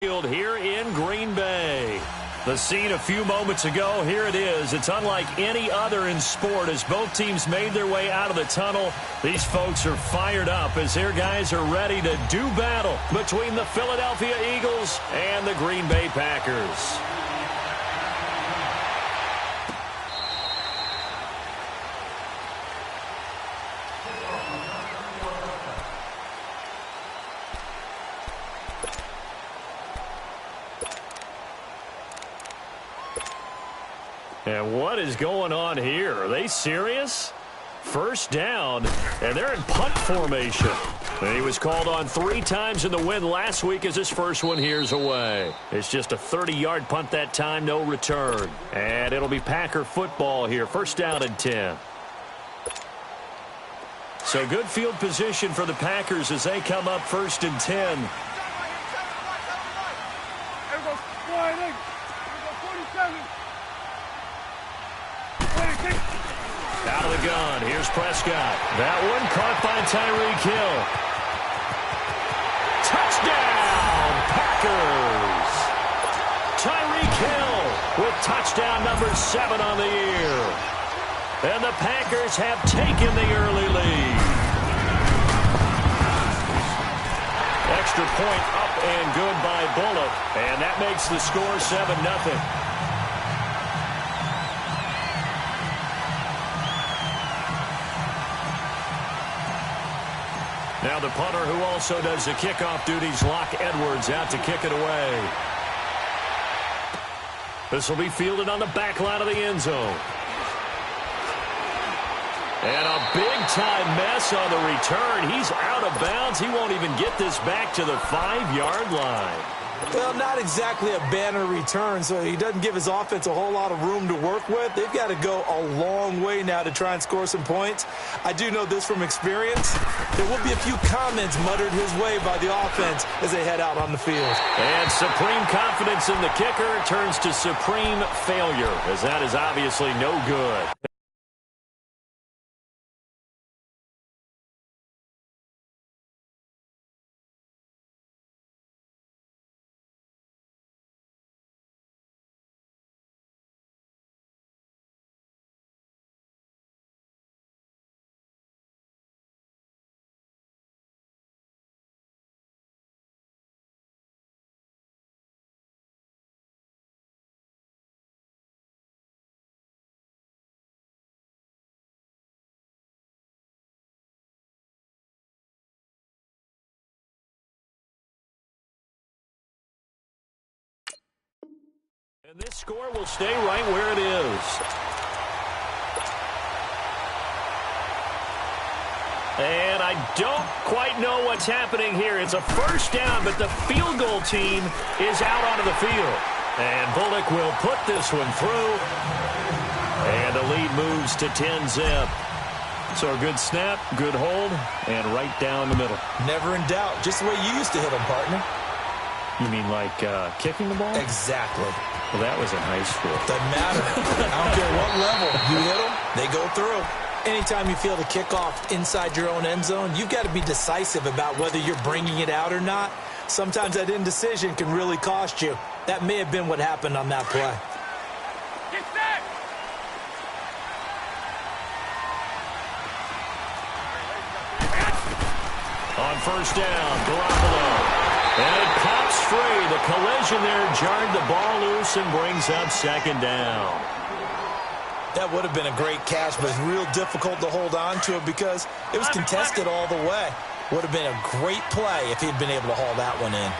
Field here in Green Bay. The scene a few moments ago, here it is. It's unlike any other in sport as both teams made their way out of the tunnel. These folks are fired up as their guys are ready to do battle between the Philadelphia Eagles and the Green Bay Packers. And what is going on here? Are they serious? First down, and they're in punt formation. And he was called on 3 times in the win last week as his first one here's away. It's just a 30-yard punt that time, no return. And it'll be Packer football here, first down and 10. So good field position for the Packers as they come up first and 10. Out of the gun, here's Prescott. That one caught by Tyreek Hill. Touchdown, Packers! Tyreek Hill with touchdown number 7 on the year. And the Packers have taken the early lead. Extra point up and good by Bullock. And that makes the score 7-0. Now the punter who also does the kickoff duties, Locke Edwards, out to kick it away. This will be fielded on the back line of the end zone. And a big-time mess on the return. He's out of bounds. He won't even get this back to the 5-yard line. Well, not exactly a banner return, so he doesn't give his offense a whole lot of room to work with. They've got to go a long way now to try and score some points. I do know this from experience. There will be a few comments muttered his way by the offense as they head out on the field. And supreme confidence in the kicker turns to supreme failure, as that is obviously no good. And this score will stay right where it is. And I don't quite know what's happening here. It's a first down, but the field goal team is out onto the field. And Bullock will put this one through. And the lead moves to 10-zip. So a good snap, good hold, and right down the middle. Never in doubt. Just the way you used to hit them, partner. You mean like kicking the ball? Exactly. Well, that was in high school. Doesn't matter. I don't care what level. You hit them, they go through. Anytime you feel the kickoff inside your own end zone, you've got to be decisive about whether you're bringing it out or not. Sometimes that indecision can really cost you. That may have been what happened on that play. Get set! On first down, Garoppolo. And it pops free. The collision there jarred the ball loose and brings up second down. That would have been a great catch, but it's real difficult to hold on to it because it was contested all the way. Would have been a great play if he'd been able to haul that one in.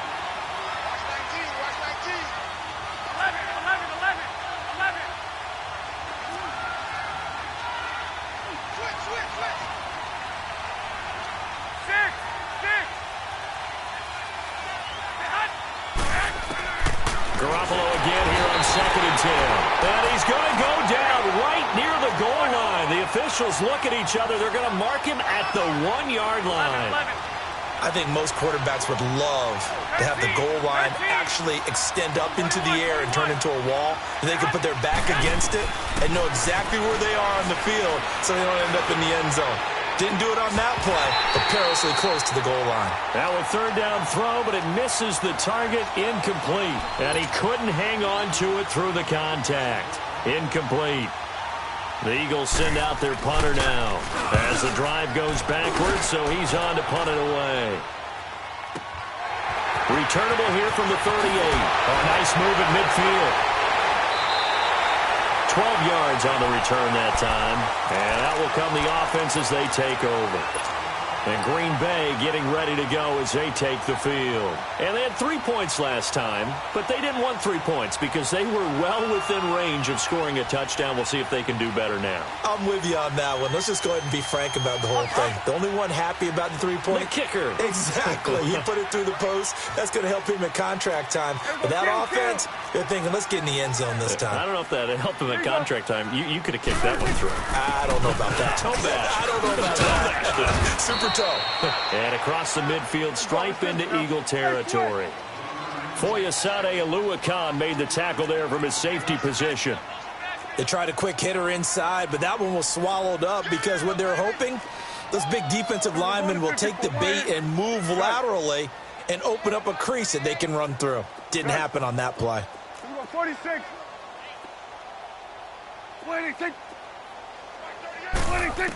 Garoppolo again here on 2nd and 10. And he's going to go down right near the goal line. The officials look at each other. They're going to mark him at the 1-yard line. I think most quarterbacks would love to have the goal line actually extend up into the air and turn into a wall. They can put their back against it and know exactly where they are on the field so they don't end up in the end zone. Didn't do it on that play, but perilously close to the goal line. Now a third down throw, but it misses the target, incomplete. And he couldn't hang on to it through the contact. Incomplete. The Eagles send out their punter now as the drive goes backwards, so he's on to punt it away. Returnable here from the 38. A nice move at midfield. 12 yards on the return that time. And out will come the offense as they take over. And Green Bay getting ready to go as they take the field. And they had 3 points last time, but they didn't want 3 points because they were well within range of scoring a touchdown. We'll see if they can do better now. I'm with you on that one. Let's just go ahead and be frank about the whole thing. The only one happy about the 3-point. The kicker. Exactly. He put it through the post. That's going to help him at contract time. But that offense, they're thinking, let's get in the end zone this time. I don't know if that helped him at contract time. You could have kicked that one through. I don't know about that. Toe bash. I don't know about that. Super toe. And across the midfield, stripe into Eagle territory. Foyesade Oluwakan made the tackle there from his safety position. They tried a quick hitter inside, but that one was swallowed up because what they're hoping, those big defensive linemen will take the bait and move laterally and open up a crease that they can run through. Didn't happen on that play. 46. 26. 26.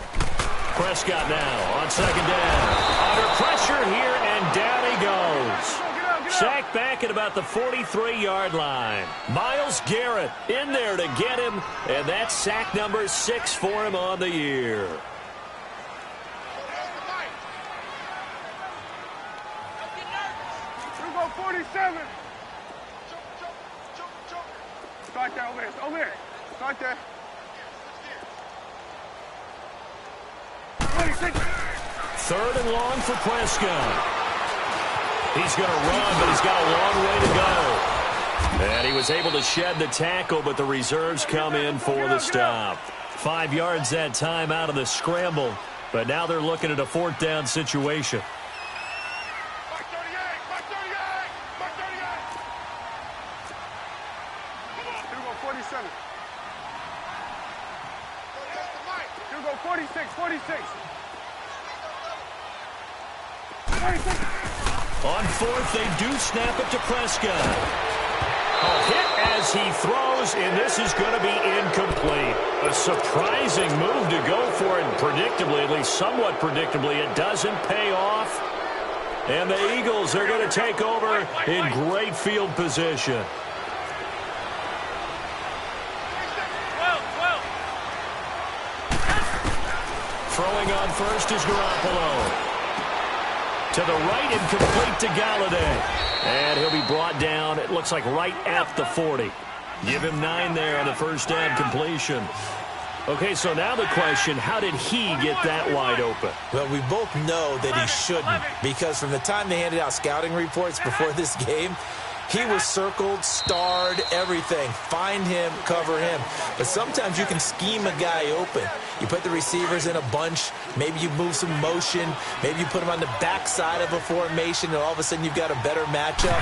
Prescott now on second down. Under pressure here, and down he goes. Sacked back at about the 43-yard line. Myles Garrett in there to get him, and that's sack number 6 for him on the year. You go 47. Start there, over there. Over there. Start there. 26. Third and long for Prescott. He's going to run, but he's got a long way to go. And he was able to shed the tackle, but the reserves come in for the stop. 5 yards that time out of the scramble, but now they're looking at a fourth down situation. Back 38. Back 38. Back 38. Come on. You go 47. You go 46. 46. 46. On fourth, they do snap it to Prescott. A hit as he throws, and this is going to be incomplete. A surprising move to go for it, and predictably, at least somewhat predictably, it doesn't pay off. And the Eagles are going to take over in great field position. 12. Throwing on first is Garoppolo. To the right and complete to Galladay. And he'll be brought down, it looks like right at the 40. Give him 9 there on the first down completion. Okay, so now the question, how did he get that wide open? Well, we both know that he shouldn't, because from the time they handed out scouting reports before this game, he was circled, starred, everything. Find him, cover him. But sometimes you can scheme a guy open. You put the receivers in a bunch. Maybe you move some motion. Maybe you put them on the backside of a formation, and all of a sudden you've got a better matchup.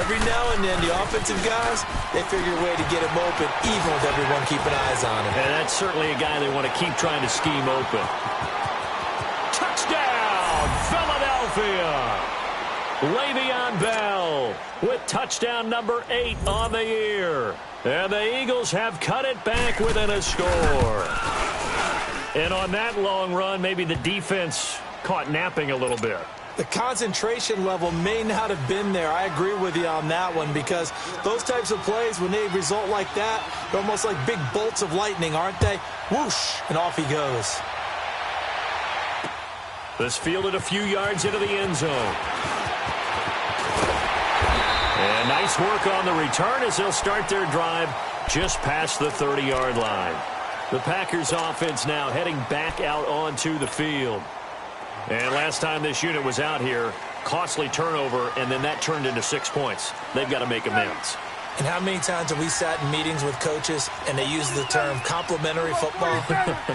Every now and then, the offensive guys, they figure a way to get him open, even with everyone keeping eyes on him. And that's certainly a guy they want to keep trying to scheme open. Touchdown, Philadelphia! Le'Veon Bell with touchdown number 8 on the year. And the Eagles have cut it back within a score. And on that long run, maybe the defense caught napping a little bit. The concentration level may not have been there. I agree with you on that one, because those types of plays, when they result like that, they're almost like big bolts of lightning, aren't they? Whoosh, and off he goes. This fielded a few yards into the end zone. And nice work on the return as they'll start their drive just past the 30-yard line. The Packers offense now heading back out onto the field. And last time this unit was out here, costly turnover, and then that turned into 6 points. They've got to make amends. And how many times have we sat in meetings with coaches and they use the term complementary football?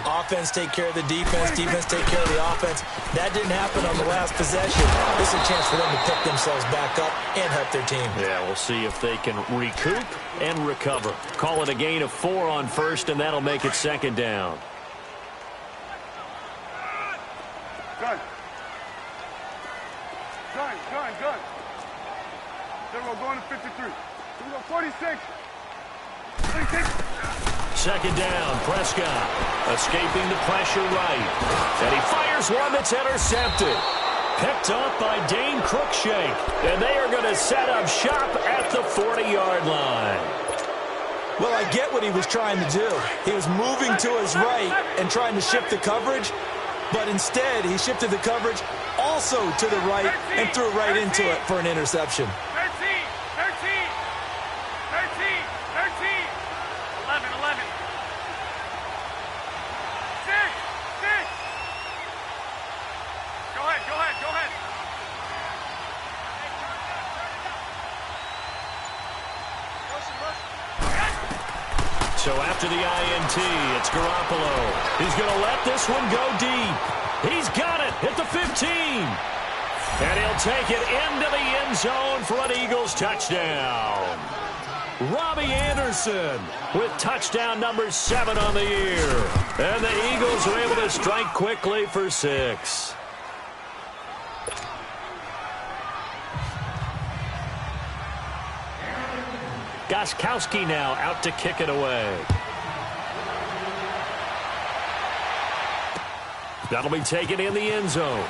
Offense take care of the defense, defense take care of the offense. That didn't happen on the last possession. This is a chance for them to pick themselves back up and help their team. Yeah, we'll see if they can recoup and recover. Call it a gain of 4 on first, and that'll make it second down. 46. 46. Second down, Prescott escaping the pressure right. And he fires one that's intercepted. Picked up by Dane Cruikshank. And they are going to set up shop at the 40-yard line. Well, I get what he was trying to do. He was moving to his right and trying to shift the coverage, but instead he shifted the coverage also to the right and threw right into it for an interception. 13. 11. 11. 6. 6. Go ahead. Go ahead. Go ahead. So after the INT, it's Garoppolo. He's going to let this one go deep. He's got it at the 15. And he'll take it into the end zone for an Eagles touchdown. Robbie Anderson with touchdown number 7 on the year. And the Eagles are able to strike quickly for 6. Gostkowski now out to kick it away. That'll be taken in the end zone.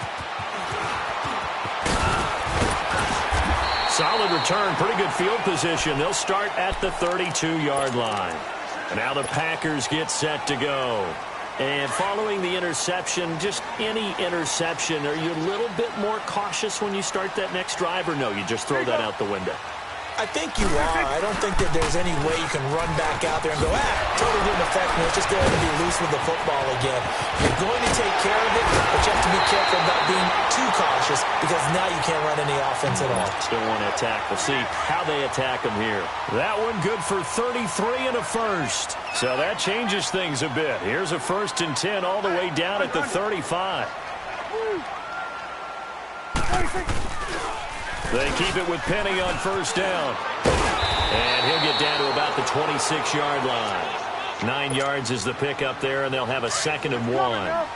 Solid return, pretty good field position. They'll start at the 32-yard line. And now the Packers get set to go. And following the interception, just any interception, are you a little bit more cautious when you start that next drive, or no, you just throw that out the window? I think you are. I don't think that there's any way you can run back out there and go, totally didn't affect me. Let's just go ahead and be loose with the football again. You're going to take care of it, but you have to be careful about being too cautious because now you can't run any offense at all. Still want to attack. We'll see how they attack them here. That one good for 33 and a first. So that changes things a bit. Here's a 1st and 10 all the way down at the 35. They keep it with Penny on 1st down. And he'll get down to about the 26-yard line. 9 yards is the pickup there, and they'll have a 2nd and 1.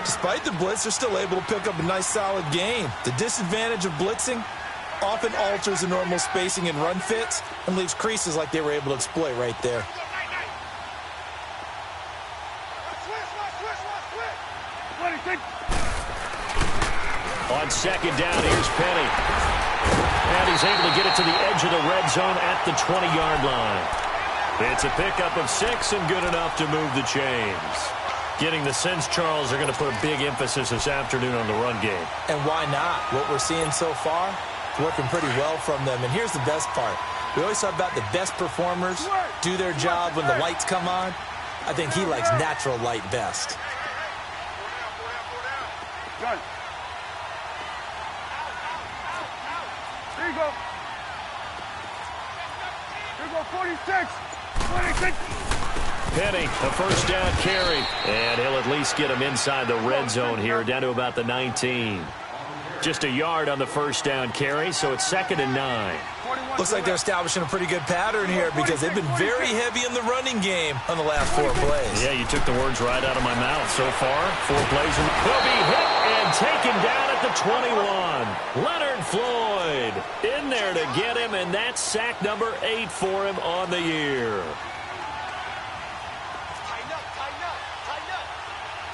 Despite the blitz, they're still able to pick up a nice, solid gain. The disadvantage of blitzing often alters the normal spacing and run fits and leaves creases like they were able to exploit right there. On 2nd down, here's Penny. And he's able to get it to the edge of the red zone at the 20-yard line. It's a pickup of 6 and good enough to move the chains. Getting the sense, Charles, are going to put a big emphasis this afternoon on the run game. And why not? What we're seeing so far is working pretty well from them. And here's the best part. We always talk about the best performers do their job when the lights come on. I think he likes natural light best. Good. Here you go. Here you go, 46. 26. Penny, a 1st down carry. And he'll at least get him inside the red zone here, down to about the 19. Just a yard on the 1st down carry, so it's 2nd and 9. Looks like they're establishing a pretty good pattern here because they've been very heavy in the running game on the last 4 plays. Yeah, you took the words right out of my mouth. So far, 4 plays, and he'll be hit and taken down at the 21. Leonard Floyd in there to get him, and that's sack number 8 for him on the year.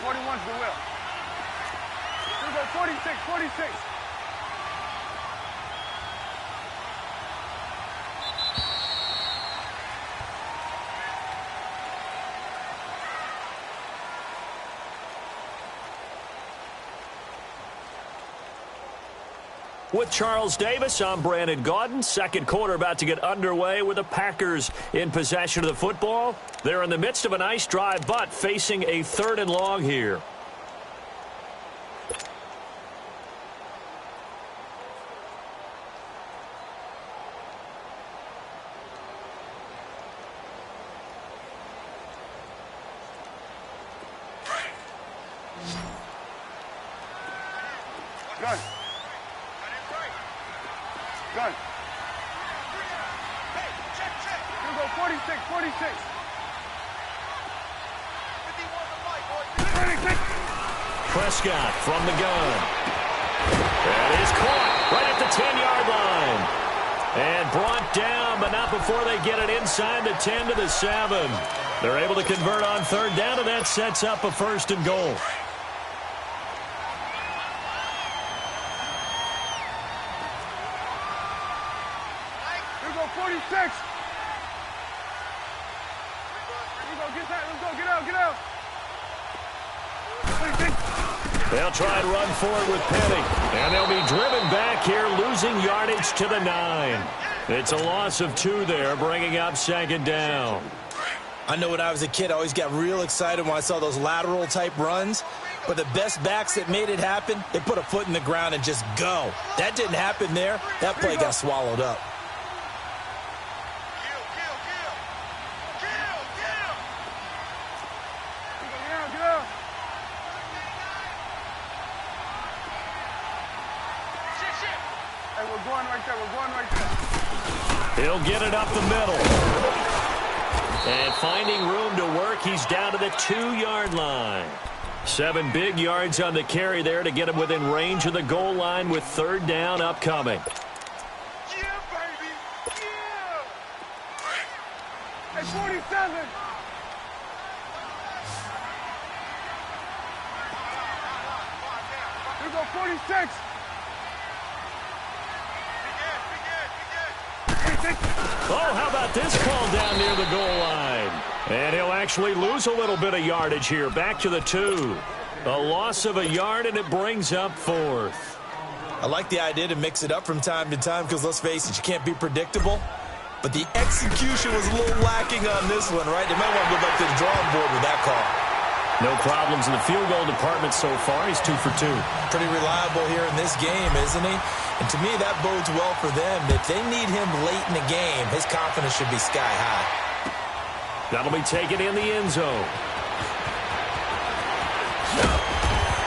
41's the will. Here we go, 46, 46. With Charles Davis, I'm Brandon Gaudin. 2nd quarter about to get underway with the Packers in possession of the football. They're in the midst of a nice drive, but facing a 3rd and long here. Good. Good. Here we go, 46, 46. 36. Prescott from the gun. That is caught right at the 10-yard line. And brought down, but not before they get it inside the 10 to the 7. They're able to convert on third down, and that sets up a 1st and goal. Here we go, 46. Here we go, get that. Let's go, get out, get out. 46. They'll try and run forward with Penny. And they'll be driven back here, losing yardage to the 9. It's a loss of 2 there, bringing up 2nd down. I know when I was a kid, I always got real excited when I saw those lateral-type runs. But the best backs that made it happen, they put a foot in the ground and just go. That didn't happen there. That play got swallowed up. We're going right there. We're going right there. He'll get it up the middle. And finding room to work, he's down to the 2-yard line. 7 big yards on the carry there to get him within range of the goal line with 3rd down upcoming. Yeah, baby. Yeah. Hey, 47. Here we go, 46. Oh, how about this call down near the goal line? And he'll actually lose a little bit of yardage here. Back to the 2. A loss of a yard, and it brings up 4th. I like the idea to mix it up from time to time because, let's face it, you can't be predictable. But the execution was a little lacking on this one, right? They might want to go back to the drawing board with that call. No problems in the field goal department so far. He's 2 for 2. Pretty reliable here in this game, isn't he? And to me, that bodes well for them. If they need him late in the game, his confidence should be sky high. That'll be taken in the end zone.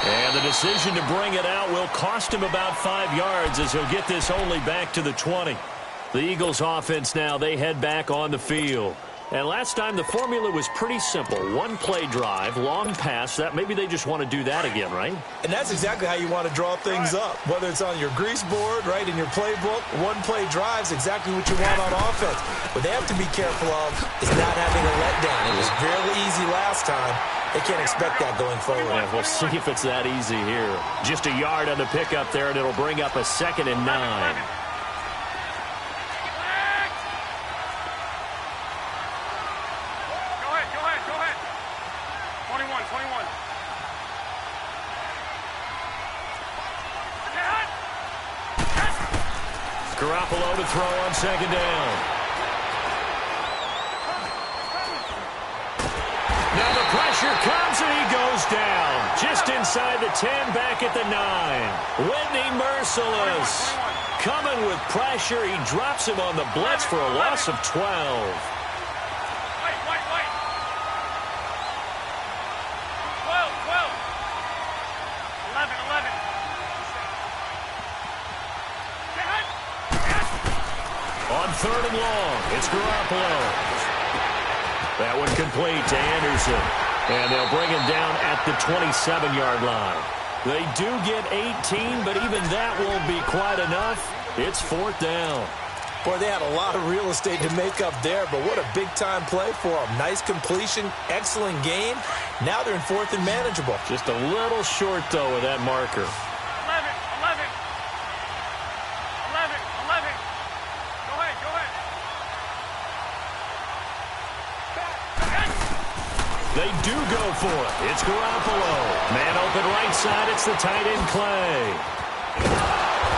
And the decision to bring it out will cost him about 5 yards as he'll get this only back to the 20. The Eagles offense now, they head back on the field. And last time the formula was pretty simple. 1-play drive, long pass. That maybe they just want to do that again, right? And that's exactly how you want to draw things up. Whether it's on your grease board, right, in your playbook, 1-play drive is exactly what you want on offense. What they have to be careful of is not having a letdown. It was fairly easy last time. They can't expect that going forward. Yeah, we'll see if it's that easy here. Just a yard on the pickup there, and it'll bring up a 2nd and 9. Garoppolo to throw on 2nd down. Now the pressure comes and he goes down. Just inside the 10, back at the 9. Whitney merciless. Coming with pressure. He drops him on the blitz for a loss of 12. Wait. 12. 11. On 3rd and long, it's Garoppolo. That one complete to Anderson. And they'll bring him down at the 27-yard line. They do get 18, but even that won't be quite enough. It's 4th down. Boy, they had a lot of real estate to make up there, but what a big-time play for them. Nice completion, excellent game. Now they're in 4th and manageable. Just a little short, though, with that marker. 11. Go ahead. They do go for it. It's Garoppolo. Man open right side. It's the tight end Clay.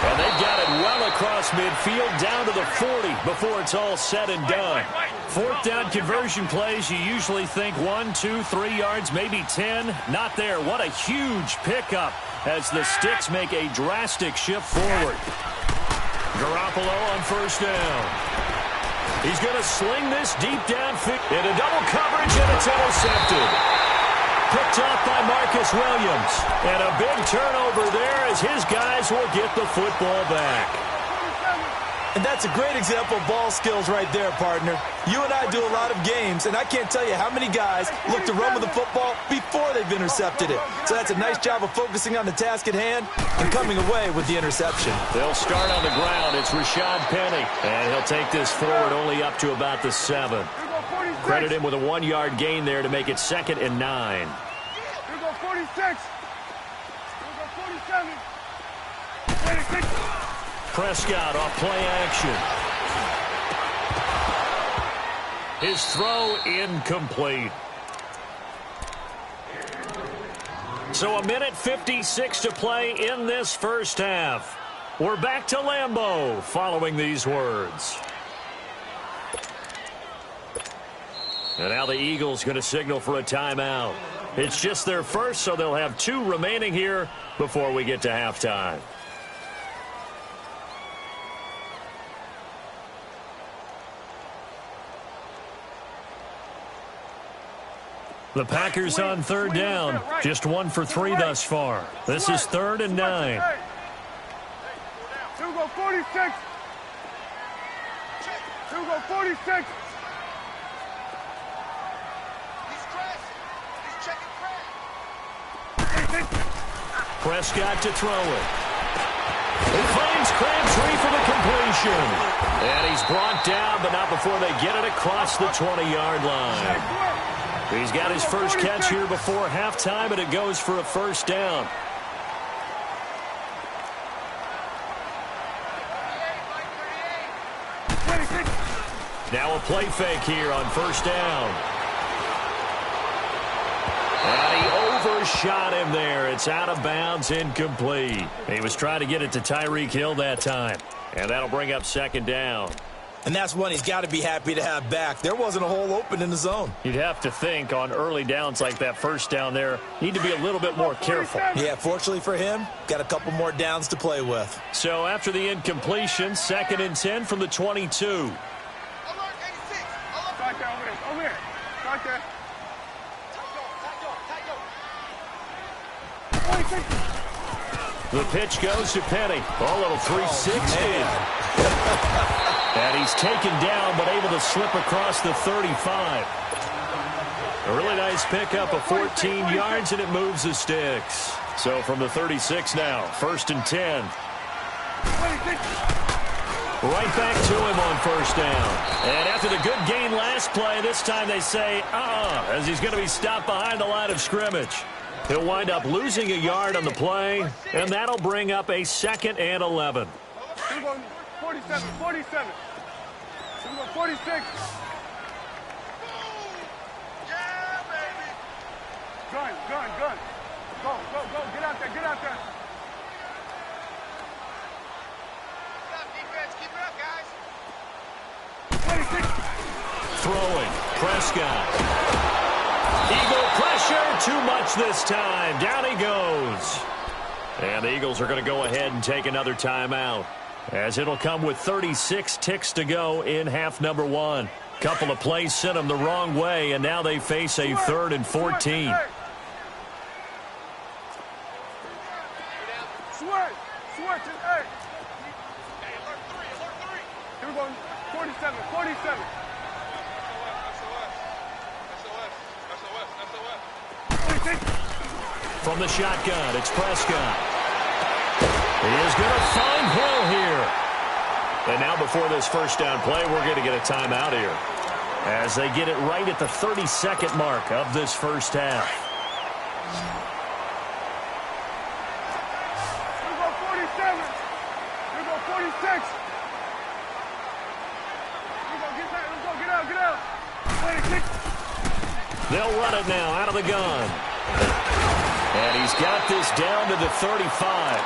And they've got it well across midfield down to the 40 before it's all said and done. 4th down conversion plays, you usually think 1, 2, 3 yards, maybe 10. Not there. What a huge pickup as the Sticks make a drastic shift forward. Garoppolo on 1st down. He's going to sling this deep downfield into double coverage, and it's intercepted. Picked off by Marcus Williams. And a big turnover there as his guys will get the football back. And that's a great example of ball skills right there, partner. You and I do a lot of games, and I can't tell you how many guys look to run with the football before they've intercepted it. So that's a nice job of focusing on the task at hand and coming away with the interception. They'll start on the ground. It's Rashad Penny, and he'll take this forward only up to about the 7. Credit him with a 1-yard gain there to make it 2nd and 9. Here we go 46. Here we go 47. 26. Prescott off play action. His throw incomplete. So 1:56 to play in this first half. We're back to Lambeau following these words. And now the Eagles going to signal for a timeout. It's just their first, so they'll have 2 remaining here before we get to halftime. The Packers on 3rd down. Just 1 for 3 thus far. This is 3rd and 9. Here we go 46. Here we go 46. Prescott to throw it. He finds Crabtree for the completion. And he's brought down, but not before they get it across the 20-yard line. He's got his first catch here before halftime, and it goes for a first down. Now a play fake here on first down. And he overshot him there. It's out of bounds, incomplete. He was trying to get it to Tyreek Hill that time. And that'll bring up 2nd down. And that's one he's got to be happy to have back. There wasn't a hole open in the zone. You'd have to think on early downs like that first down there, need to be a little bit more careful. Yeah, fortunately for him, got a couple more downs to play with. So after the incompletion, 2nd and 10 from the 22. Right there, over here. Right there. The pitch goes to Penny. A little 360. And he's taken down, but able to slip across the 35. A really nice pickup of 14 yards, and it moves the sticks. So from the 36 now, 1st and 10. Right back to him on first down. And after the good gain last play, this time they say, as he's going to be stopped behind the line of scrimmage. He'll wind up losing a yard on the play, and that'll bring up a 2nd and 11. We're going 47, 47. We're going 46. Yeah, baby. Gun. Go. Get out there, Keep it up, defense. Keep it up, guys. 26. Throwing. Prescott. Eagle pressure. Too much this time. Down he goes. And the Eagles are going to go ahead and take another timeout, as it'll come with 36 ticks to go in half number 1. Couple of plays sent them the wrong way, and now they face a 3rd and 14. Switch, hey. Hey, alert 3. Here we go, 47. From the shotgun, it's Prescott. He is going to find Hill here. And now before this first down play, we're going to get a timeout here, as they get it right at the 32nd mark of this first half. Here we go 47. Here we go 46. Here we go, get out. 26. They'll run it now out of the gun. And he's got this down to the 35.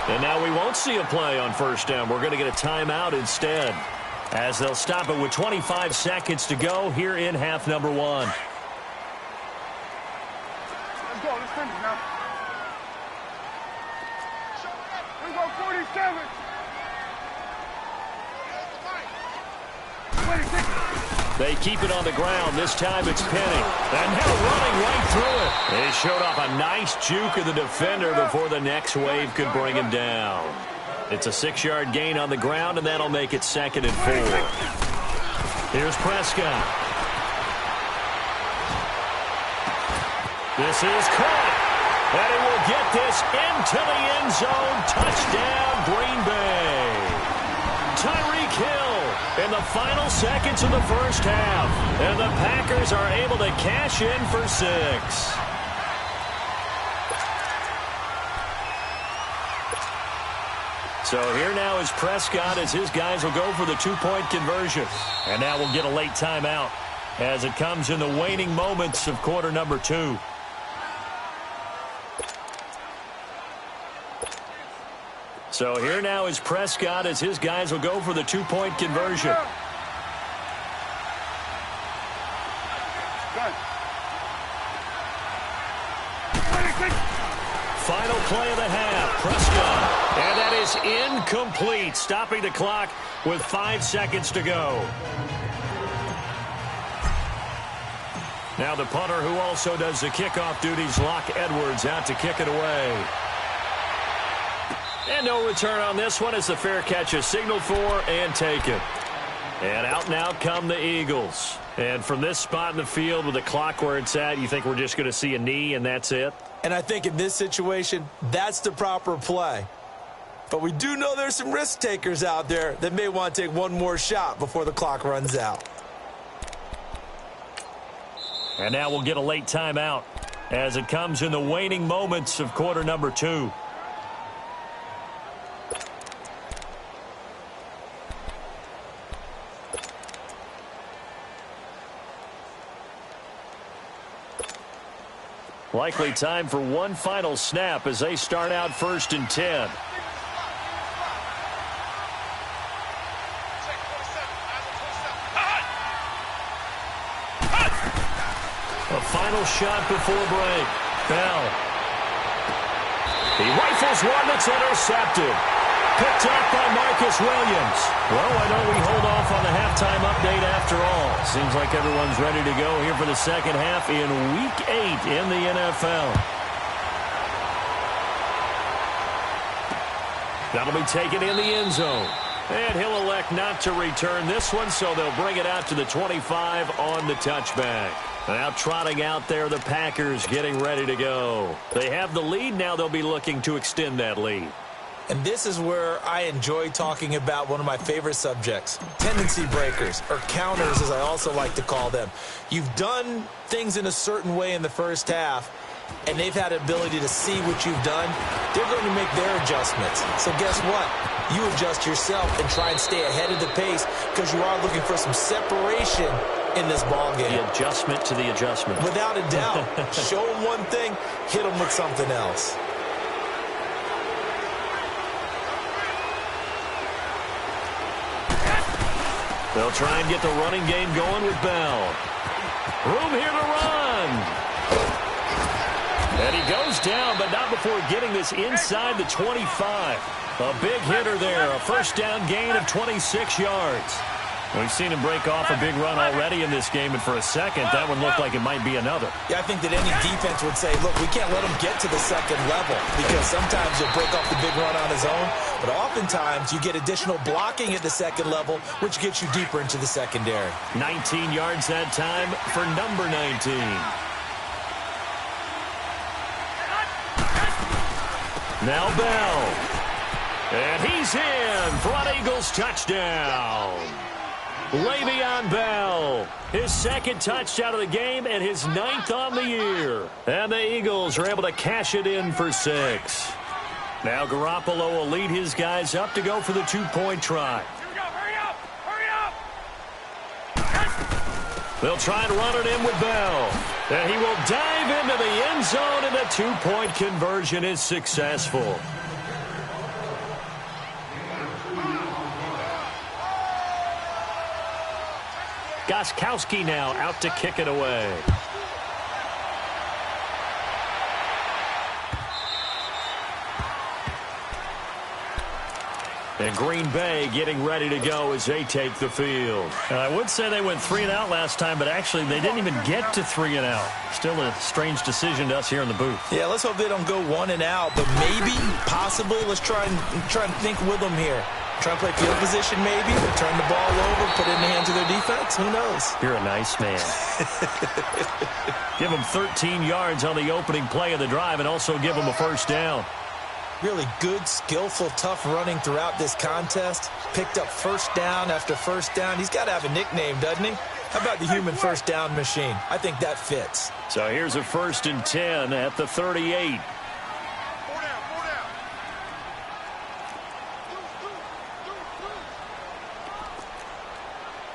And now we won't see a play on first down. We're going to get a timeout instead, as they'll stop it with 25 seconds to go here in half number 1. Let's go. Let's finish now. Here we go, 47. 26. They keep it on the ground. This time it's Penny. And now running right through it. He showed off a nice juke of the defender before the next wave could bring him down. It's a 6-yard gain on the ground, and that'll make it 2nd and 4. Here's Prescott. This is caught. And he will get this into the end zone. Touchdown, Green Bay. Tyreek Hill in the final seconds of the first half. And the Packers are able to cash in for 6. So here now is Prescott as his guys will go for the 2-point conversion. And now we'll get a late timeout as it comes in the waning moments of quarter number 2. So here now is Prescott as his guys will go for the 2-point conversion. Final play of the half, Prescott. And that is incomplete, stopping the clock with 5 seconds to go. Now the punter who also does the kickoff duties, Locke Edwards, out to kick it away. And no return on this one as the fair catch is signaled for and taken. And out come the Eagles. And from this spot in the field with the clock where it's at, you think we're just going to see a knee and that's it? And I think in this situation, that's the proper play. But we do know there's some risk takers out there that may want to take one more shot before the clock runs out. And now we'll get a late timeout as it comes in the waning moments of quarter number 2. Likely time for one final snap as they start out 1st and 10. A final shot before break. Bell. He rifles one that's intercepted. Picked up by Marcus Williams. Well, why don't we hold off on the halftime update after all? Seems like everyone's ready to go here for the second half in Week 8 in the NFL. That'll be taken in the end zone. And he'll elect not to return this one, so they'll bring it out to the 25 on the touchback. Now trotting out there, the Packers getting ready to go. They have the lead. Now they'll be looking to extend that lead. And this is where I enjoy talking about one of my favorite subjects, tendency breakers, or counters as I also like to call them. You've done things in a certain way in the first half, and they've had the ability to see what you've done. They're going to make their adjustments. So guess what? You adjust yourself and try and stay ahead of the pace because you are looking for some separation in this ballgame. The adjustment to the adjustment. Without a doubt. Show them one thing, hit them with something else. They'll try and get the running game going with Bell. Room here to run. And he goes down, but not before getting this inside the 25. A big hitter there. A first down gain of 26 yards. We've seen him break off a big run already in this game, and for a second, that one looked like it might be another. Yeah, I think that any defense would say, look, we can't let him get to the second level because sometimes he'll break off the big run on his own, but oftentimes you get additional blocking at the second level, which gets you deeper into the secondary. 19 yards that time for number 19. Now Bell. And he's in for an Eagles touchdown. Le'Veon Bell, his second touchdown of the game and his 9th on the year. And the Eagles are able to cash it in for 6. Now Garoppolo will lead his guys up to go for the 2-point try. Here we go. Hurry up. Hurry up. They'll try and run it in with Bell. And he will dive into the end zone, and the 2-point conversion is successful. Gostkowski now out to kick it away. And Green Bay getting ready to go as they take the field. I would say they went 3 and out last time, but actually they didn't even get to 3 and out. Still a strange decision to us here in the booth. Yeah, let's hope they don't go 1 and out, but maybe, possibly, let's try and think with them here. Try and play field position maybe, turn the ball over, put it in the hands of their defense. Who knows? You're a nice man. Give them 13 yards on the opening play of the drive and also give them a first down. Really good, skillful, tough running throughout this contest. Picked up first down after first down. He's got to have a nickname, doesn't he? How about the human first down machine? I think that fits. So here's a 1st and 10 at the 38.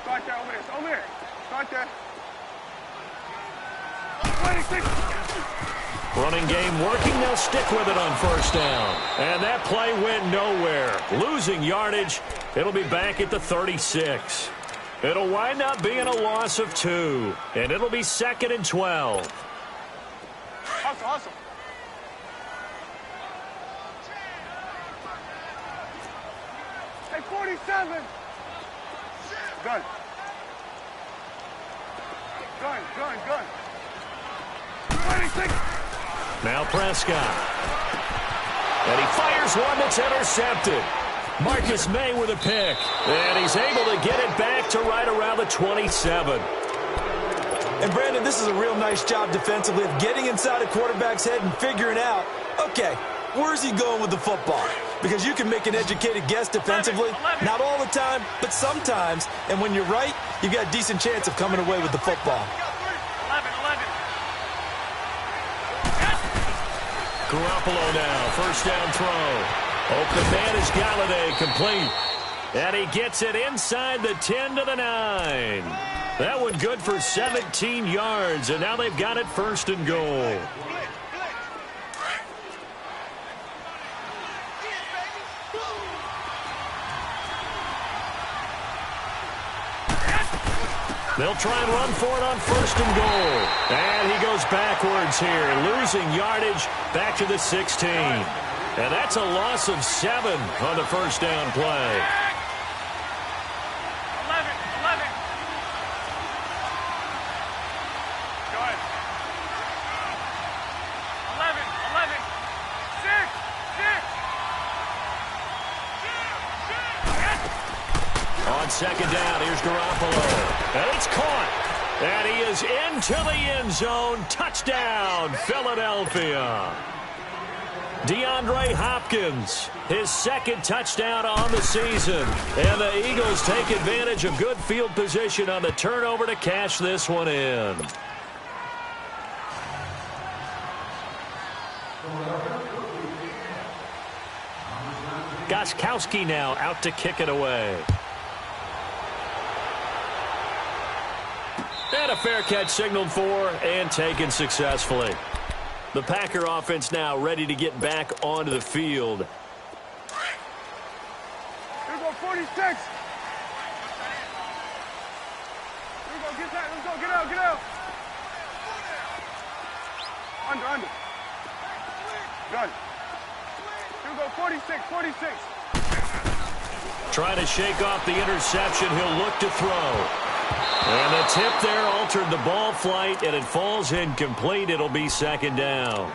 Start there, over there. Start there. 26. Running game working. They'll stick with it on first down. And that play went nowhere. Losing yardage. It'll be back at the 36. It'll wind up being a loss of 2. And it'll be 2nd and 12. Hustle. Hey, 47. Gun. 26. Now Prescott. And he fires one that's intercepted. Marcus May with a pick. And he's able to get it back to right around the 27. And, Brandon, this is a real nice job defensively of getting inside a quarterback's head and figuring out, okay, where's he going with the football? Because you can make an educated guess defensively. Not all the time, but sometimes. And when you're right, you've got a decent chance of coming away with the football. 11. Garoppolo now, first down throw. Open man is Galladay, complete. And he gets it inside the 10 to the 9. That one good for 17 yards, and now they've got it 1st and goal. They'll try and run for it on 1st and goal. And he goes backwards here, losing yardage back to the 16. And that's a loss of 7 on the first down play. 11. Go ahead. 11. 6. On 2nd down, here's Garoppolo. And it's caught. And he is into the end zone. Touchdown, Philadelphia. DeAndre Hopkins, his 2nd touchdown on the season. And the Eagles take advantage of good field position on the turnover to cash this one in. Gostkowski now out to kick it away. And a fair catch signaled for and taken successfully. The Packer offense now ready to get back onto the field. Here we go, 46. Here we go, get that. Let's go, get out. Under. Gun. Here we go, 46. Trying to shake off the interception. He'll look to throw. And the tip there altered the ball flight, and it falls incomplete. It'll be 2nd down.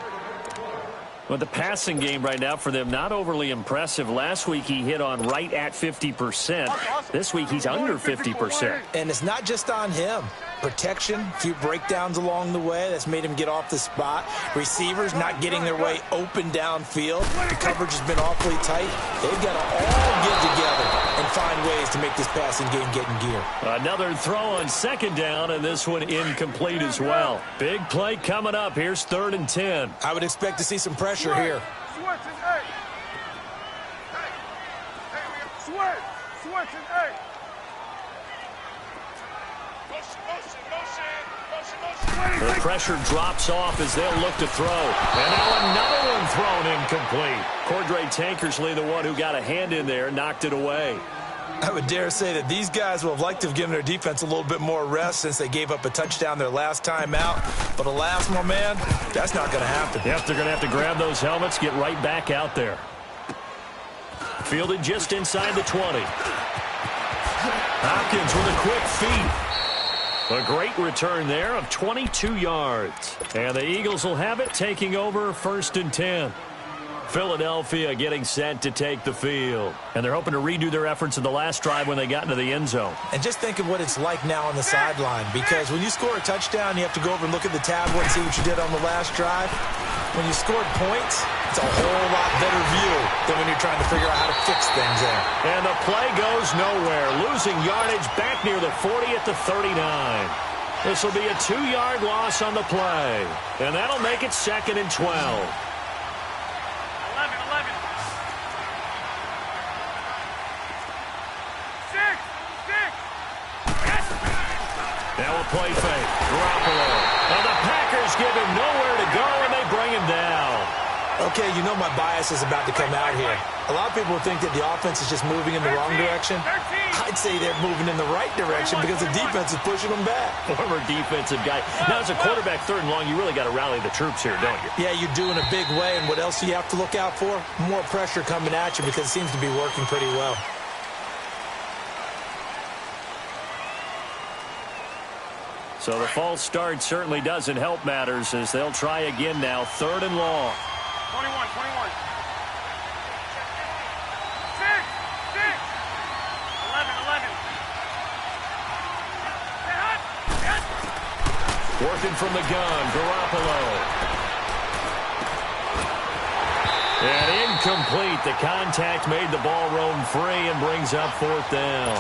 Well, the passing game right now for them, not overly impressive. Last week he hit on right at 50%. This week he's under 50%. And it's not just on him. Protection, a few breakdowns along the way. That's made him get off the spot. Receivers not getting their way open downfield. The coverage has been awfully tight. They've got to all get together and find ways to make this passing game get in gear. Another throw on 2nd down, and this one incomplete as well. Big play coming up. Here's 3rd and 10. I would expect to see some pressure here. Switch and 8. The pressure drops off as they'll look to throw. And now another one thrown incomplete. Cordray Tankersley, the one who got a hand in there, knocked it away. I would dare say that these guys will have liked to have given their defense a little bit more rest since they gave up a touchdown their last time out. But alas, my man, that's not going to happen. Yep, they're going to have to grab those helmets, get right back out there. Fielded just inside the 20. Hopkins with a quick feed. A great return there of 22 yards. And the Eagles will have it, taking over 1st and 10. Philadelphia getting set to take the field. And they're hoping to redo their efforts in the last drive when they got into the end zone. And just think of what it's like now on the sideline, because when you score a touchdown, you have to go over and look at the tablet and see what you did on the last drive. When you scored points, it's a whole lot better view than when you're trying to figure out how to fix things there. And the play goes nowhere, losing yardage back near the 40 at the 39. This will be a 2-yard loss on the play, and that'll make it 2nd and 12. 11. Six. Now a play fake. Garoppolo. And the Packers give him nowhere to go, and they bring him down. Okay, you know my bias is about to come out here. A lot of people think that the offense is just moving in the wrong direction. I'd say they're moving in the right direction because the defense is pushing them back. Former defensive guy. Now, as a quarterback, 3rd and long, you really got to rally the troops here, don't you? Yeah, you do in a big way. And what else do you have to look out for? More pressure coming at you because it seems to be working pretty well. So the false start certainly doesn't help matters as they'll try again now. 3rd and long. 21. 11. Working from the gun, Garoppolo. And incomplete. The contact made the ball roam free and brings up 4th down.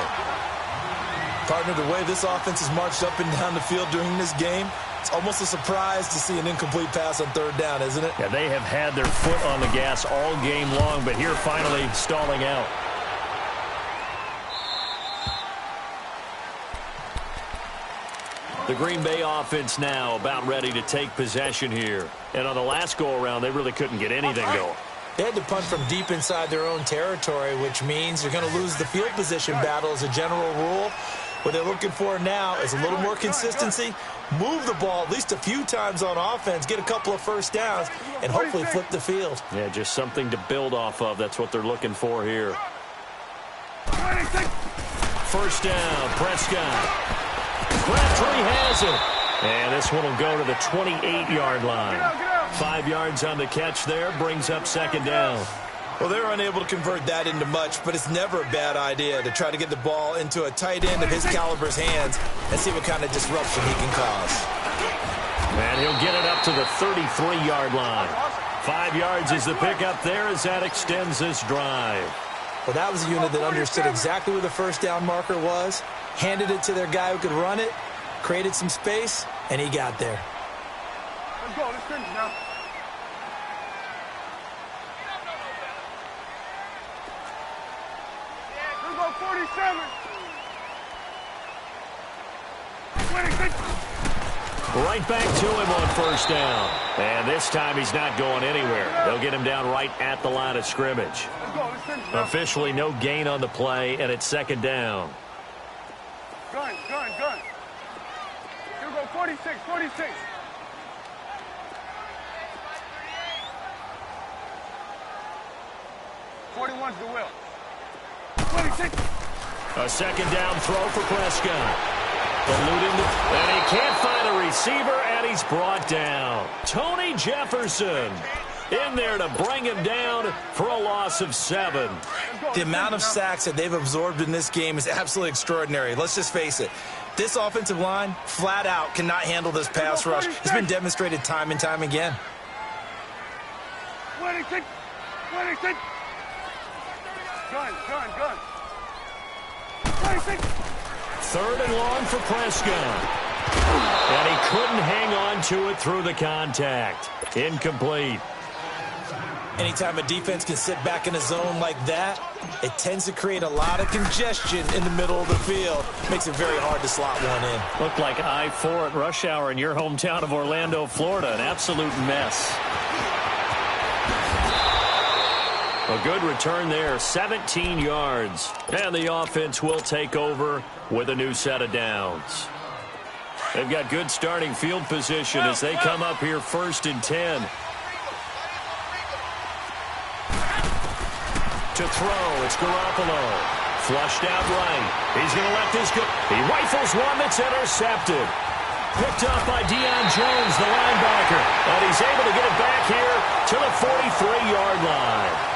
Partner, the way this offense has marched up and down the field during this game, it's almost a surprise to see an incomplete pass on 3rd down, isn't it? Yeah, they have had their foot on the gas all game long, but here finally stalling out. The Green Bay offense now about ready to take possession here. And on the last go-around, they really couldn't get anything going. They had to punt from deep inside their own territory, which means you're going to lose the field position battle as a general rule. What they're looking for now is a little more consistency, move the ball at least a few times on offense, get a couple of 1st downs, and hopefully flip the field. Yeah, just something to build off of. That's what they're looking for here. 1st down, Prescott. Crabtree has it. And this one will go to the 28-yard line. 5 yards on the catch there, brings up 2nd down. Well, they're unable to convert that into much, but it's never a bad idea to try to get the ball into a tight end of his caliber's hands and see what kind of disruption he can cause. And he'll get it up to the 33-yard line. 5 yards is the pickup there as that extends this drive. Well, that was a unit that understood exactly where the 1st down marker was, handed it to their guy who could run it, created some space, and he got there. Let's go. Let's finish now. Let's go 47. 26. Right back to him on 1st down. And this time he's not going anywhere. They'll get him down right at the line of scrimmage. Let's go. Let's finish now. Officially no gain on the play, and it's 2nd down. Gun. Here we go, 46. 41's the will. 26. A 2nd down throw for Prescott. Eluding and he can't find a receiver, and he's brought down. Tony Jefferson in there to bring him down for a loss of 7. The amount of sacks that they've absorbed in this game is absolutely extraordinary. Let's just face it. This offensive line, flat out, cannot handle this pass rush. It's been demonstrated time and time again. 26. Gun. 26. 3rd and long for Prescott. And he couldn't hang on to it through the contact. Incomplete. Anytime a defense can sit back in a zone like that, it tends to create a lot of congestion in the middle of the field. Makes it very hard to slot one in. Looked like I-4 at rush hour in your hometown of Orlando, Florida. An absolute mess. A good return there, 17 yards. And the offense will take over with a new set of downs. They've got good starting field position as they come up here 1st and 10. To throw, it's Garoppolo. Flushed out right. He's going to let this go. He rifles one that's intercepted. Picked up by Deion Jones, the linebacker. And he's able to get it back here to the 43-yard line.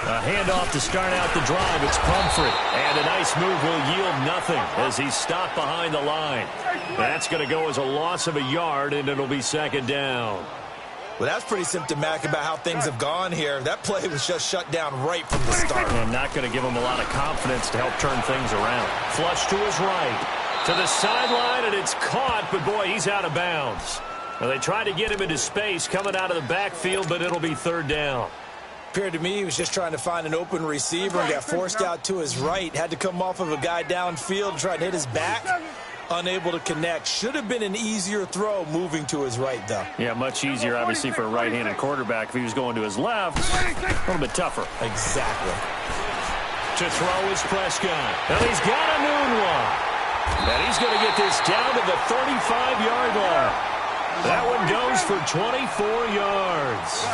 A handoff to start out the drive. It's Pumphrey. And a nice move will yield nothing as he's stopped behind the line. That's going to go as a loss of a yard, and it'll be second down. Well, that's pretty symptomatic about how things have gone here. That play was just shut down right from the start. And not going to give him a lot of confidence to help turn things around. Flush to his right. To the sideline, and it's caught, but boy, he's out of bounds. Well, they tried to get him into space coming out of the backfield, but it'll be third down. Appeared to me he was just trying to find an open receiver and got forced out to his right. Had to come off of a guy downfield and try to hit his back. Unable to connect. Should have been an easier throw moving to his right, though. Yeah, much easier, obviously, for a right-handed quarterback. If he was going to his left, a little bit tougher. Exactly. To throw is Prescott. And he's got a noon one. And he's going to get this down to the 35-yard line. That one goes for 24 yards.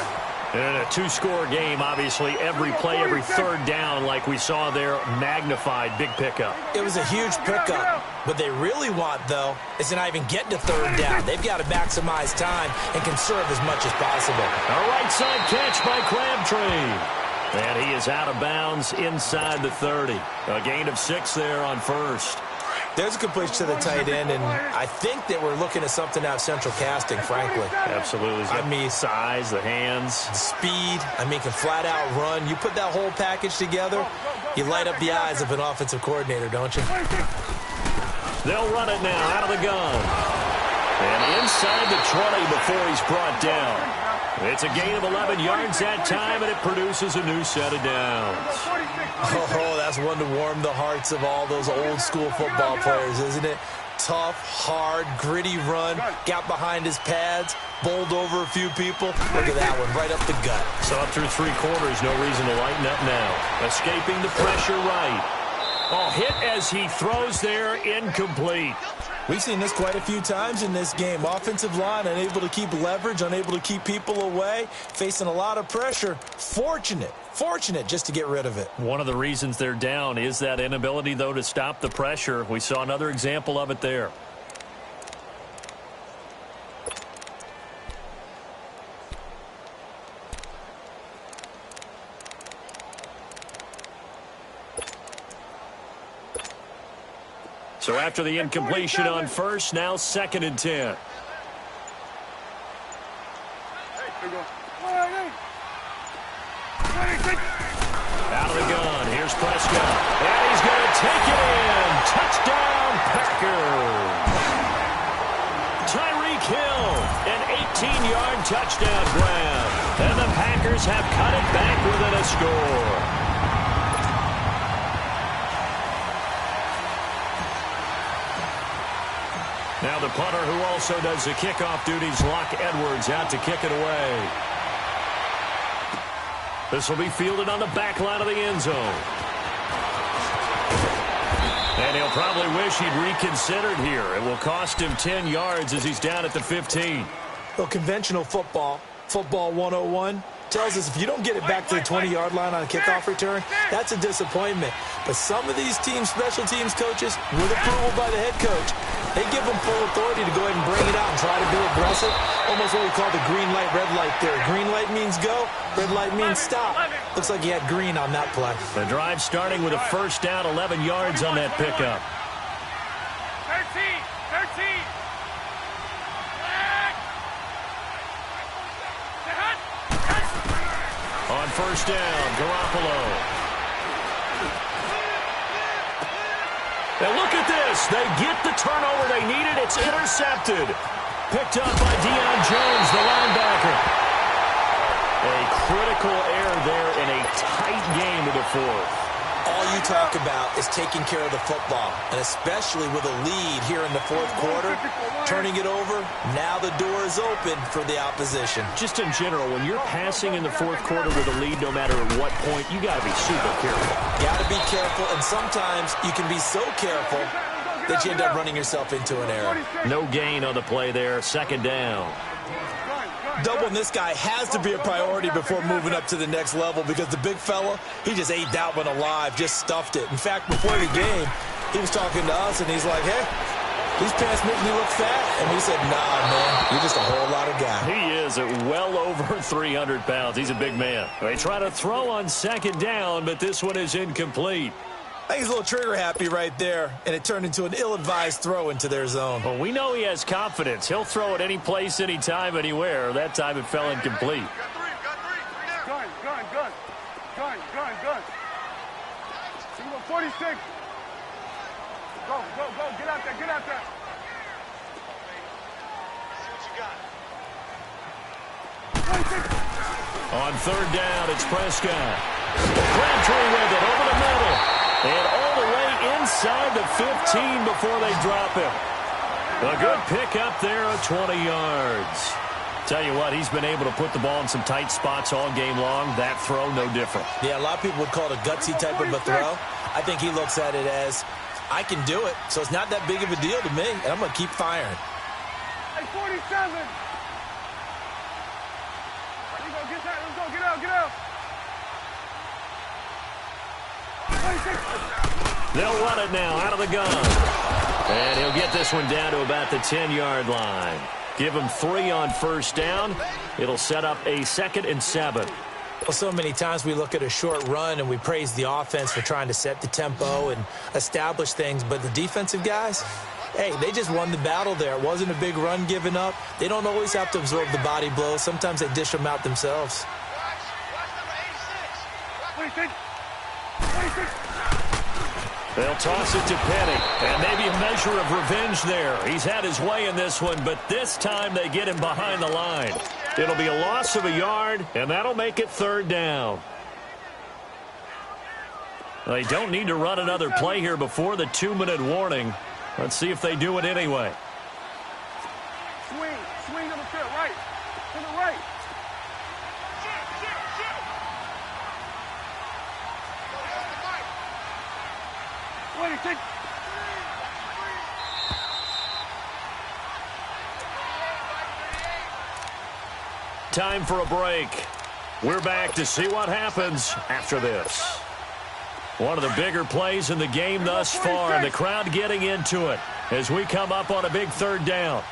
In a two-score game, obviously, every play, every third down, like we saw there, magnified, big pickup. It was a huge pickup. What they really want, though, is to not even get to third down. They've got to maximize time and conserve as much as possible. A right-side catch by Crabtree. And he is out of bounds inside the 30. A gain of 6 there on first. There's a completion to the tight end, and I think that we're looking at something out of central casting, frankly. Absolutely. I mean, size, the hands. Speed. I mean, can flat out run. You put that whole package together, you light up the eyes of an offensive coordinator, don't you? They'll run it now out of the gun. And inside the 20 before he's brought down. It's a gain of 11 yards that time, and it produces a new set of downs. Oh, that's one to warm the hearts of all those old-school football players, isn't it? Tough, hard, gritty run, got behind his pads, bowled over a few people. Look at that one, right up the gut. So up through 3 quarters, no reason to lighten up now. Escaping the pressure right. Oh, hit as he throws there, incomplete. We've seen this quite a few times in this game. Offensive line unable to keep leverage, unable to keep people away, facing a lot of pressure. Fortunate just to get rid of it. One of the reasons they're down is that inability, though, to stop the pressure. We saw another example of it there. So after the incompletion on first, now 2nd and 10. Out of the gun. Here's Prescott. And he's going to take it in. Touchdown, Packers. Tyreek Hill, an 18-yard touchdown grab. And the Packers have cut it back within a score. Now the punter, who also does the kickoff duties, Locke Edwards, out to kick it away. This will be fielded on the back line of the end zone. And he'll probably wish he'd reconsidered here. It will cost him 10 yards as he's down at the 15. Well, conventional football 101, tells us if you don't get it back to the 20-yard line on a kickoff return, that's a disappointment. But some of these teams, special teams coaches, with approval by the head coach, they give them full authority to go ahead and bring it out and try to be aggressive. Almost what we call the green light, red light there. Green light means go, red light means stop. Looks like he had green on that play. The drive starting with a first down, 11 yards on that pickup. 13. On first down, Garoppolo. And look at this. They get the turnover they needed. It's intercepted. Picked up by Deion Jones, the linebacker. A critical error there in a tight game of the fourth. All all you talk about is taking care of the football, and especially with a lead here in the fourth quarter, turning it over, now the door is open for the opposition. Just in general, when you're passing in the fourth quarter with a lead, no matter at what point, you got to be super careful. Got to be careful, and sometimes you can be so careful that you end up running yourself into an error. No gain on the play there, second down. Doubling this guy has to be a priority before moving up to the next level because the big fella, he just ate that one alive, just stuffed it. In fact, before the game, he was talking to us, and he's like, hey, these pants make me look fat. And we said, nah, man, you're just a whole lot of guy. He is at well over 300 pounds. He's a big man. They try to throw on second down, but this one is incomplete. I think he's a little trigger happy right there, and it turned into an ill-advised throw into their zone. Well, we know he has confidence. He'll throw it any place, anytime, anywhere. That time it fell incomplete. Gun. Number 46. Go. Get out there. See what you got. On third down, it's Prescott. Crabtree with it over the middle. And all the way inside the 15 before they drop him. A good pick up there of 20 yards. Tell you what, he's been able to put the ball in some tight spots all game long. That throw, no different. Yeah, a lot of people would call it a gutsy type of a throw. I think he looks at it as, I can do it, so it's not that big of a deal to me, and I'm going to keep firing. Hey, 47. Let's go, get out. They'll run it now out of the gun. And he'll get this one down to about the 10-yard line. Give him 3 on first down. It'll set up a 2nd and 7. Well, so many times we look at a short run and we praise the offense for trying to set the tempo and establish things, but the defensive guys, hey, they just won the battle there. It wasn't a big run given up. They don't always have to absorb the body blows. Sometimes they dish them out themselves. Watch number 86. 26. They'll toss it to Penny, and maybe a measure of revenge there. He's had his way in this one, but this time they get him behind the line. It'll be a loss of a yard, and that'll make it third down. They don't need to run another play here before the 2-minute warning. Let's see if they do it anyway. Swing on the field, right. To the right. Time for a break. We're back to see what happens after this. One of the bigger plays in the game thus far, and the crowd getting into it as we come up on a big third down.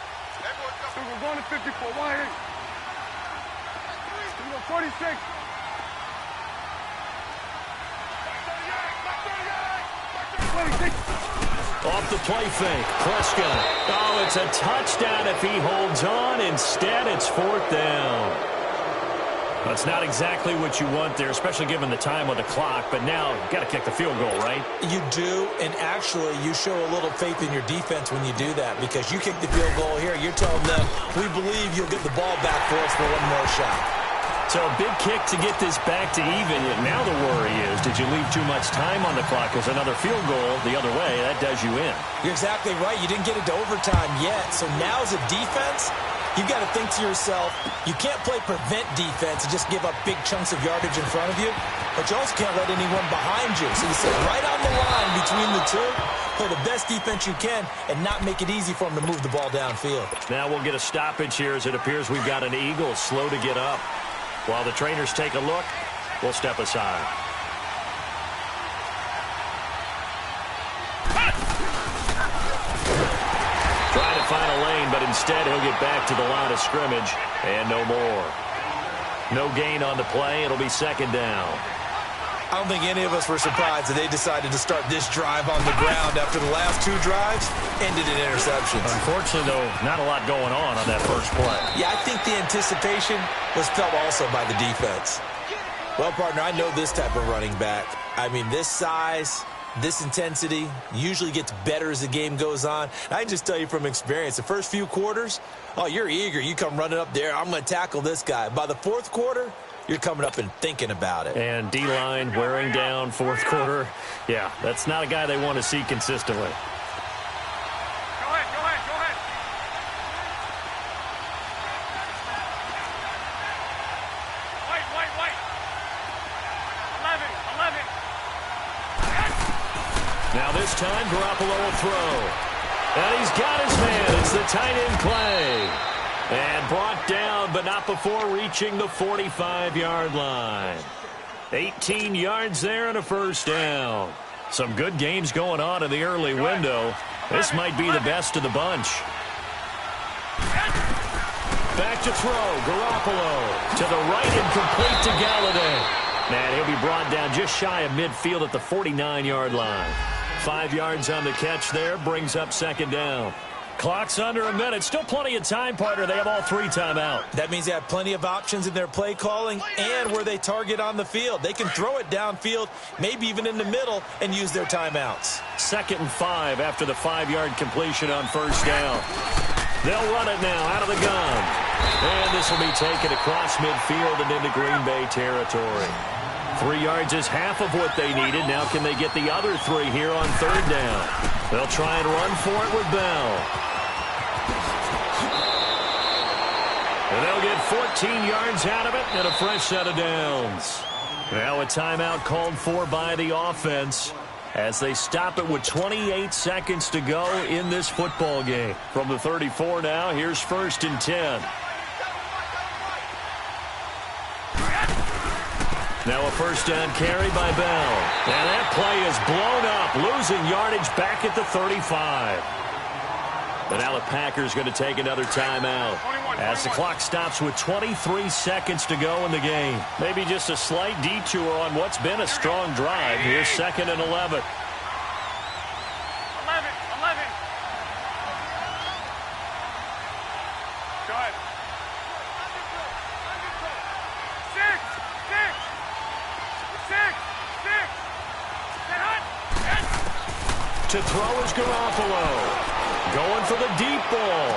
We're going to 54. 46. Off the play fake, Prescott. Oh, it's a touchdown if he holds on. Instead, it's 4th down. That's not exactly what you want there, especially given the time on the clock. But now, you've got to kick the field goal, right? You do, and actually, you show a little faith in your defense when you do that, because you kick the field goal here, you're telling them, we believe you'll get the ball back for us for one more shot. So a big kick to get this back to even. Now the worry is, did you leave too much time on the clock? Because another field goal the other way, that does you in. You're exactly right. You didn't get it to overtime yet. So now as a defense, you've got to think to yourself, you can't play prevent defense and just give up big chunks of yardage in front of you, but you also can't let anyone behind you. So you sit right on the line between the two, play the best defense you can, and not make it easy for them to move the ball downfield. Now we'll get a stoppage here as it appears we've got an Eagle slow to get up. While the trainers take a look, we'll step aside. Trying to find a lane, but instead he'll get back to the line of scrimmage, and no more. No gain on the play. It'll be 2nd down. I don't think any of us were surprised that they decided to start this drive on the ground after the last 2 drives ended in interceptions. Unfortunately, though, not a lot going on that first play. Yeah, I think the anticipation was felt also by the defense. Well, partner, I know this type of running back. I mean, this size, this intensity usually gets better as the game goes on. I can just tell you from experience, the first few quarters, oh, you're eager. You come running up there, I'm going to tackle this guy. By the 4th quarter, you're coming up and thinking about it. And D-line wearing down fourth quarter. Yeah, that's not a guy they want to see consistently. Go ahead, go ahead, go ahead. Wait. 11. Now this time, Garoppolo will throw. And he's got his man. It's the tight end play. And brought down, but not before reaching the 45-yard line. 18 yards there and a first down. Some good games going on in the early window. This might be the best of the bunch. Back to throw. Garoppolo to the right and complete to Galladay. Man, he'll be brought down just shy of midfield at the 49-yard line. 5 yards on the catch there, brings up second down. Clock's under a minute. Still plenty of time, partner. They have all 3 timeout. That means they have plenty of options in their play calling and where they target on the field. They can throw it downfield, maybe even in the middle, and use their timeouts. 2nd and 5 after the 5-yard completion on first down. They'll run it now out of the gun. And this will be taken across midfield and into Green Bay territory. 3 yards is half of what they needed. Now can they get the other 3 here on third down? They'll try and run for it with Bell. And they'll get 14 yards out of it and a fresh set of downs. Now a timeout called for by the offense as they stop it with 28 seconds to go in this football game. From the 34 now, here's 1st and 10. Now a first down carry by Bell. And that play is blown up, losing yardage back at the 35. But now the Packers going to take another timeout as the clock stops with 23 seconds to go in the game. Maybe just a slight detour on what's been a strong drive. Here's 2nd and 11. 11. Go ahead. 6. To throw is Garoppolo. Going for the deep ball.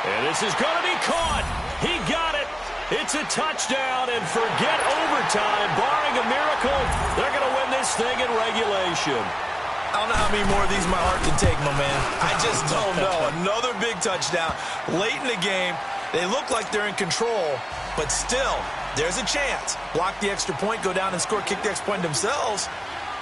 And this is going to be caught. He got it. It's a touchdown, and forget overtime. Barring a miracle, they're going to win this thing in regulation. I don't know how many more of these my heart can take, my man. I just don't know. Another big touchdown. Late in the game, they look like they're in control, but still, there's a chance. Block the extra point, go down and score, kick the extra point themselves.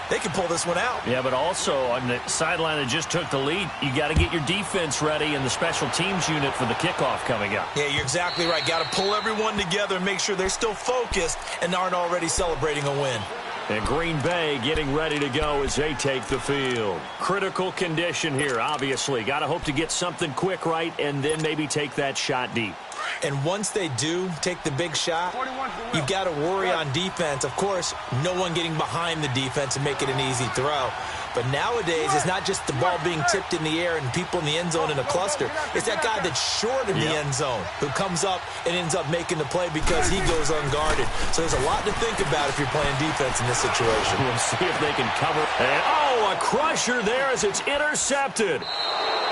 They can pull this one out. Yeah, but also on the sideline that just took the lead, you got to get your defense ready and the special teams unit for the kickoff coming up. Yeah, you're exactly right. Got to pull everyone together and make sure they're still focused and aren't already celebrating a win. And Green Bay getting ready to go as they take the field. Critical condition here, obviously. Got to hope to get something quick right and then maybe take that shot deep. And once they do take the big shot, you've got to worry on defense. Of course, no one getting behind the defense and make it an easy throw. But nowadays, it's not just the ball being tipped in the air and people in the end zone in a cluster. It's that guy that's short of the end zone who comes up and ends up making the play because he goes unguarded. So there's a lot to think about if you're playing defense in this situation. We'll see if they can cover. And, oh, a crusher there as it's intercepted.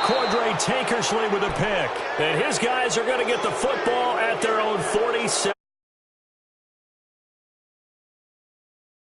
Cordray Tankersley with a pick. And his guys are going to get the football at their own 47.